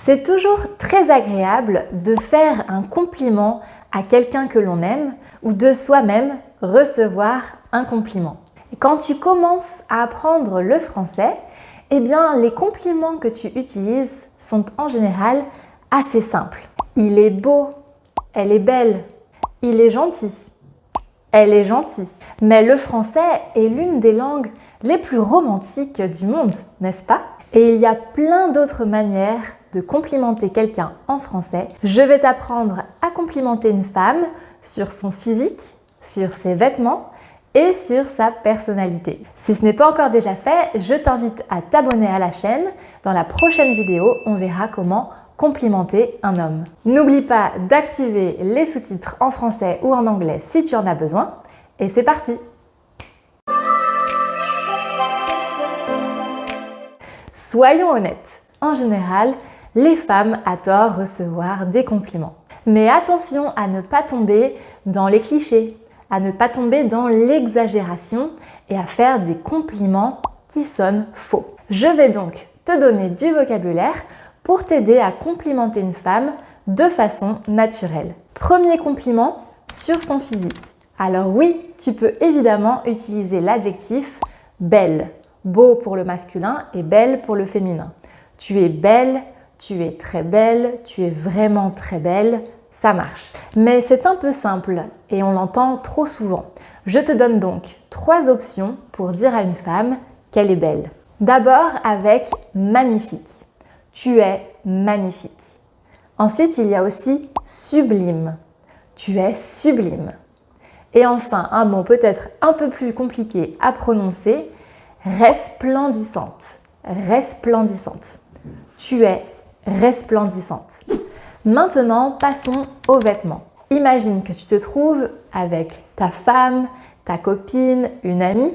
C'est toujours très agréable de faire un compliment à quelqu'un que l'on aime ou de soi-même recevoir un compliment. Et quand tu commences à apprendre le français, eh bien les compliments que tu utilises sont en général assez simples. Il est beau, elle est belle, il est gentil, elle est gentille. Mais le français est l'une des langues les plus romantiques du monde, n'est-ce pas? Et il y a plein d'autres manières de complimenter quelqu'un en français. Je vais t'apprendre à complimenter une femme sur son physique, sur ses vêtements et sur sa personnalité. Si ce n'est pas encore déjà fait, je t'invite à t'abonner à la chaîne. Dans la prochaine vidéo, on verra comment complimenter un homme. N'oublie pas d'activer les sous-titres en français ou en anglais si tu en as besoin. Et c'est parti! Soyons honnêtes, en général, les femmes adorent recevoir des compliments. Mais attention à ne pas tomber dans les clichés, à ne pas tomber dans l'exagération et à faire des compliments qui sonnent faux. Je vais donc te donner du vocabulaire pour t'aider à complimenter une femme de façon naturelle. Premier compliment, sur son physique. Alors oui, tu peux évidemment utiliser l'adjectif belle. Beau pour le masculin et belle pour le féminin. Tu es belle, tu es très belle, tu es vraiment très belle, ça marche. Mais c'est un peu simple et on l'entend trop souvent. Je te donne donc 3 options pour dire à une femme qu'elle est belle. D'abord avec magnifique. Tu es magnifique. Ensuite, il y a aussi sublime. Tu es sublime. Et enfin, un mot peut-être un peu plus compliqué à prononcer, resplendissante. Resplendissante. Tu es resplendissante. Maintenant, passons aux vêtements. Imagine que tu te trouves avec ta femme, ta copine, une amie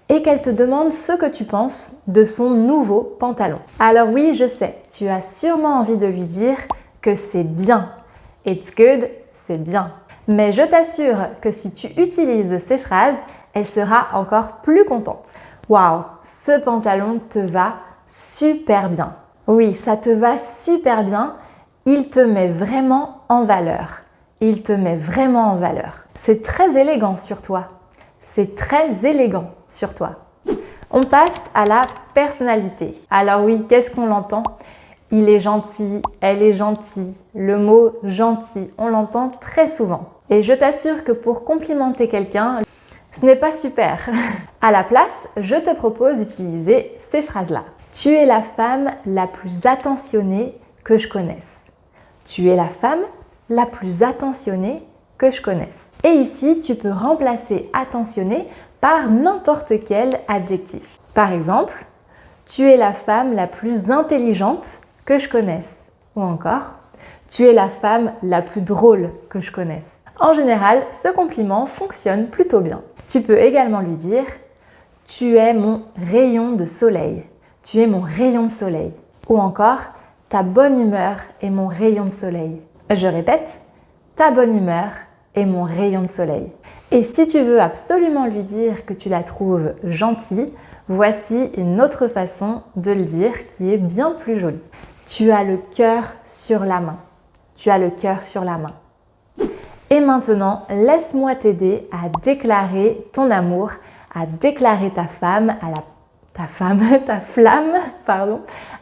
et qu'elle te demande ce que tu penses de son nouveau pantalon. Alors oui, je sais, tu as sûrement envie de lui dire que c'est bien. It's good, c'est bien. Mais je t'assure que si tu utilises ces phrases, elle sera encore plus contente. Waouh, ce pantalon te va super bien. Oui, ça te va super bien. Il te met vraiment en valeur. Il te met vraiment en valeur. C'est très élégant sur toi. C'est très élégant sur toi. On passe à la personnalité. Alors oui, qu'est-ce qu'on l'entend? Il est gentil, elle est gentille. Le mot gentil, on l'entend très souvent. Et je t'assure que pour complimenter quelqu'un, ce n'est pas super. À la place, je te propose d'utiliser ces phrases-là. Tu es la femme la plus attentionnée que je connaisse. Tu es la femme la plus attentionnée que je connaisse. Et ici, tu peux remplacer attentionné par n'importe quel adjectif. Par exemple, tu es la femme la plus intelligente que je connaisse. Ou encore, tu es la femme la plus drôle que je connaisse. En général, ce compliment fonctionne plutôt bien. Tu peux également lui dire « Tu es mon rayon de soleil ». Tu es mon rayon de soleil. Ou encore « Ta bonne humeur est mon rayon de soleil ». Je répète, ta bonne humeur est mon rayon de soleil. Et si tu veux absolument lui dire que tu la trouves gentille, voici une autre façon de le dire qui est bien plus jolie. Tu as le cœur sur la main. Tu as le cœur sur la main. Et maintenant, laisse-moi t'aider à déclarer ton amour, à déclarer ta flamme, à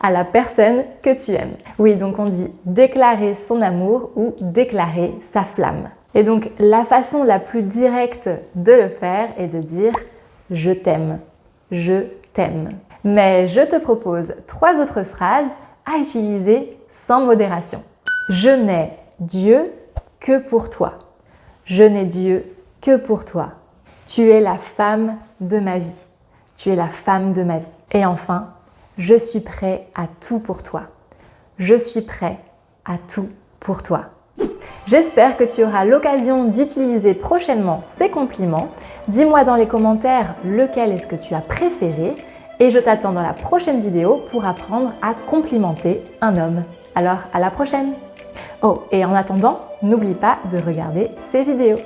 la personne que tu aimes. Oui, donc on dit déclarer son amour ou déclarer sa flamme. Et donc la façon la plus directe de le faire est de dire je t'aime, je t'aime. Mais je te propose 3 autres phrases à utiliser sans modération. Je n'ai Dieu que pour toi. Je n'ai Dieu que pour toi. Tu es la femme de ma vie. Tu es la femme de ma vie. Et enfin, je suis prêt à tout pour toi. Je suis prêt à tout pour toi. J'espère que tu auras l'occasion d'utiliser prochainement ces compliments. Dis-moi dans les commentaires lequel est-ce que tu as préféré et je t'attends dans la prochaine vidéo pour apprendre à complimenter un homme. Alors, à la prochaine! Oh, et en attendant, n'oublie pas de regarder ces vidéos.